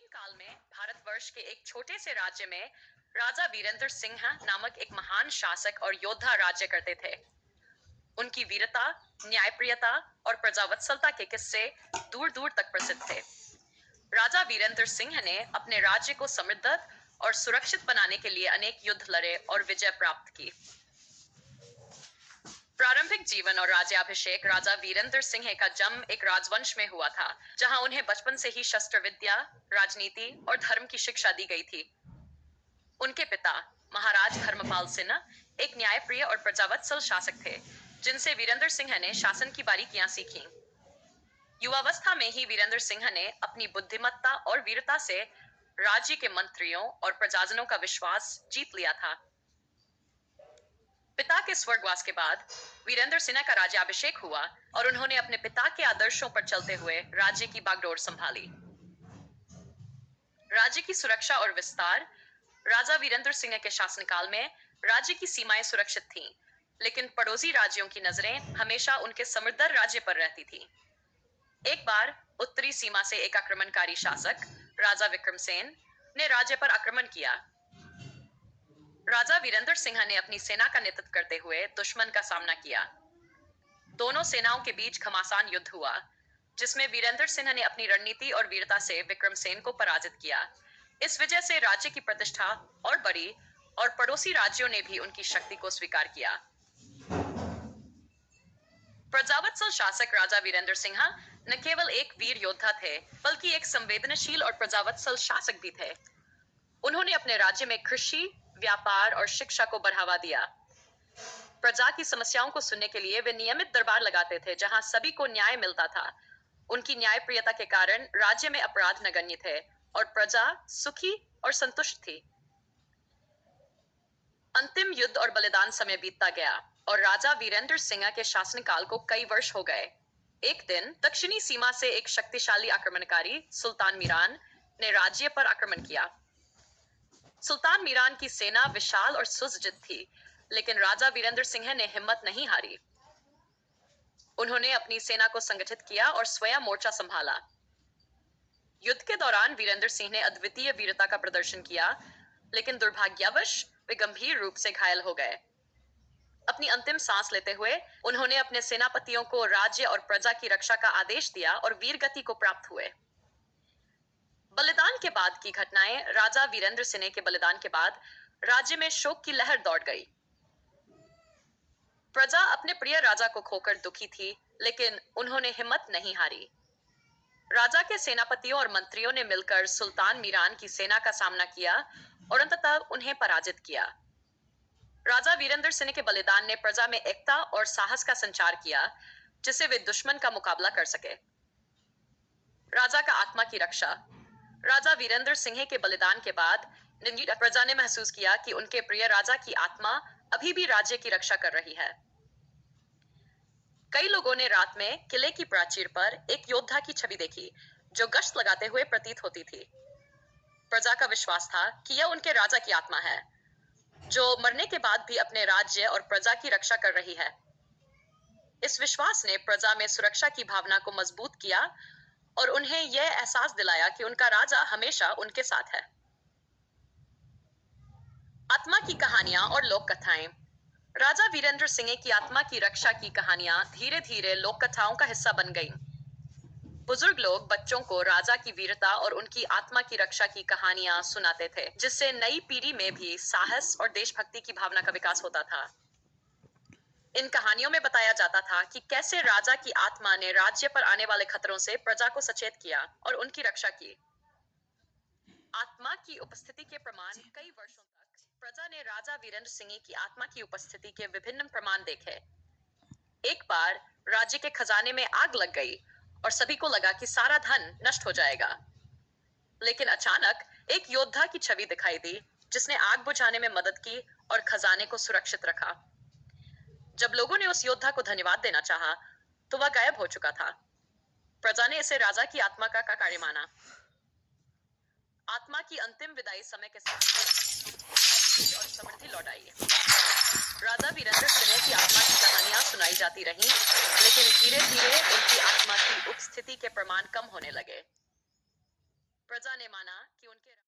प्राचीन काल में भारतवर्ष के एक छोटे से राज्य में राजा वीरेंद्र सिंह नामक एक महान शासक और योद्धा राज्य करते थे। उनकी वीरता, न्यायप्रियता और प्रजावत्सलता के किस्से दूर दूर तक प्रसिद्ध थे। राजा वीरेंद्र सिंह ने अपने राज्य को समृद्ध और सुरक्षित बनाने के लिए अनेक युद्ध लड़े और विजय प्राप्त की। प्रारंभिक जीवन और राज्याभिषेक राजा वीरेंद्र सिंह का जन्म एक राजवंश में हुआ था, जहां उन्हें बचपन से ही शस्त्र विद्या, राजनीति और धर्म की शिक्षा दी गई थी। उनके पिता महाराज धर्मपाल सिंह एक न्यायप्रिय और प्रजावत्सल शासक थे, जिनसे वीरेंद्र सिंह ने शासन की बारीकियां सीखी। युवावस्था में ही वीरेंद्र सिंह ने अपनी बुद्धिमत्ता और वीरता से राज्य के मंत्रियों और प्रजाजनों का विश्वास जीत लिया था। पिता के स्वर्गवास के बाद वीरेंद्र सिंह का राज्याभिषेक हुआ और उन्होंने अपने पिता के आदर्शों पर चलते हुए राज्य की बागडोर संभाली। राज्य की सुरक्षा और विस्तार। राजा वीरेंद्र सिंह के शासनकाल में राज्य की सीमाएं सुरक्षित थीं, लेकिन पड़ोसी राज्यों की नजरें हमेशा उनके समृद्ध राज्य पर रहती थीं। एक बार उत्तरी सीमा से एक आक्रमणकारी शासक राजा विक्रमसेन ने राज्य पर आक्रमण किया। राजा वीरेंद्र सिंह ने अपनी सेना का नेतृत्व करते हुए दुश्मन का सामना किया। दोनों सेनाओं के बीच घमासान युद्ध हुआ, जिसमें वीरेंद्र सिंह ने अपनी रणनीति और वीरता से विक्रमसेन को पराजित किया। इस वजह से राज्य की प्रतिष्ठा और बढ़ी और पड़ोसी राज्यों ने भी उनकी शक्ति को स्वीकार किया। प्रजावत्सल शासक राजा वीरेंद्र सिंह न केवल एक वीर योद्धा थे, बल्कि एक संवेदनशील और प्रजावत्सल शासक भी थे। उन्होंने अपने राज्य में कृषि, व्यापार और शिक्षा को बढ़ावा दिया। प्रजा की समस्याओं को सुनने के लिए वे नियमित दरबार लगाते थे, जहां सभी को न्याय मिलता था। उनकी न्यायप्रियता के कारण राज्य में अपराध नगण्य थे और प्रजा सुखी और संतुष्ट थी। अंतिम युद्ध और बलिदान समय बीतता गया और राजा वीरेंद्र सिंह के शासनकाल को कई वर्ष हो गए। एक दिन दक्षिणी सीमा से एक शक्तिशाली आक्रमणकारी सुल्तान मीरान ने राज्य पर आक्रमण किया। सुल्तान मीरान की सेना विशाल और सुसज्जित थी, लेकिन राजा वीरेंद्र सिंह ने हिम्मत नहीं हारी। उन्होंने अपनी सेना को संगठित किया और स्वयं मोर्चा संभाला। युद्ध के दौरान वीरेंद्र सिंह ने अद्वितीय वीरता का प्रदर्शन किया, लेकिन दुर्भाग्यवश वे गंभीर रूप से घायल हो गए। अपनी अंतिम सांस लेते हुए उन्होंने अपने सेनापतियों को राज्य और प्रजा की रक्षा का आदेश दिया और वीरगति को प्राप्त हुए। बलिदान के बाद की घटनाएं। राजा वीरेंद्र सिंह के बलिदान के बाद राज्य में शोक की लहर दौड़ गई। प्रजा अपने प्रिय राजा को खोकर दुखी थी, लेकिन उन्होंने हिम्मत नहीं हारी। राजा के सेनापतियों और मंत्रियों ने मिलकर सुल्तान मीरान की सेना का सामना किया और अंततः उन्हें पराजित किया। राजा वीरेंद्र सिंह के बलिदान ने प्रजा में एकता और साहस का संचार किया, जिससे वे दुश्मन का मुकाबला कर सके। राजा का आत्मा की रक्षा। राजा वीरेंद्र सिंह के बलिदान के बाद प्रजा ने महसूस किया कि उनके प्रिय राजा की आत्मा अभी भी राज्य की रक्षा कर रही है। कई लोगों ने रात में किले की प्राचीर पर एक योद्धा की छवि देखी, जो गश्त लगाते हुए प्रतीत होती थी। प्रजा का विश्वास था कि यह उनके राजा की आत्मा है, जो मरने के बाद भी अपने राज्य और प्रजा की रक्षा कर रही है। इस विश्वास ने प्रजा में सुरक्षा की भावना को मजबूत किया और उन्हें यह एहसास दिलाया कि उनका राजा हमेशा उनके साथ है। आत्मा की कहानियां और लोक कथाएं। राजा वीरेंद्र सिंह की आत्मा की रक्षा की कहानियां धीरे धीरे लोक कथाओं का हिस्सा बन गईं। बुजुर्ग लोग बच्चों को राजा की वीरता और उनकी आत्मा की रक्षा की कहानियां सुनाते थे, जिससे नई पीढ़ी में भी साहस और देशभक्ति की भावना का विकास होता था। इन कहानियों में बताया जाता था कि कैसे राजा की आत्मा ने राज्य पर आने वाले खतरों से प्रजा को सचेत किया और उनकी रक्षा की। आत्मा की उपस्थिति के प्रमाण। कई वर्षों तक प्रजा ने राजा वीरेंद्र सिंह की आत्मा की उपस्थिति के विभिन्न प्रमाण देखे। एक बार राज्य के खजाने में आग लग गई और सभी को लगा कि सारा धन नष्ट हो जाएगा। लेकिन अचानक एक योद्धा की छवि दिखाई दी, जिसने आग बुझाने में मदद की और खजाने को सुरक्षित रखा। जब लोगों ने उस योद्धा को धन्यवाद देना चाहा, तो वह गायब हो चुका था। प्रजा ने इसे राजा की आत्मा का कार्य माना। आत्मा की अंतिम विदाई समय के साथ और समृद्धि लौट आई। राजा वीरेंद्र सिंह की आत्मा की कहानियां सुनाई जाती रहीं, लेकिन धीरे धीरे उनकी आत्मा की उपस्थिति के प्रमाण कम होने लगे। प्रजा ने माना कि उनके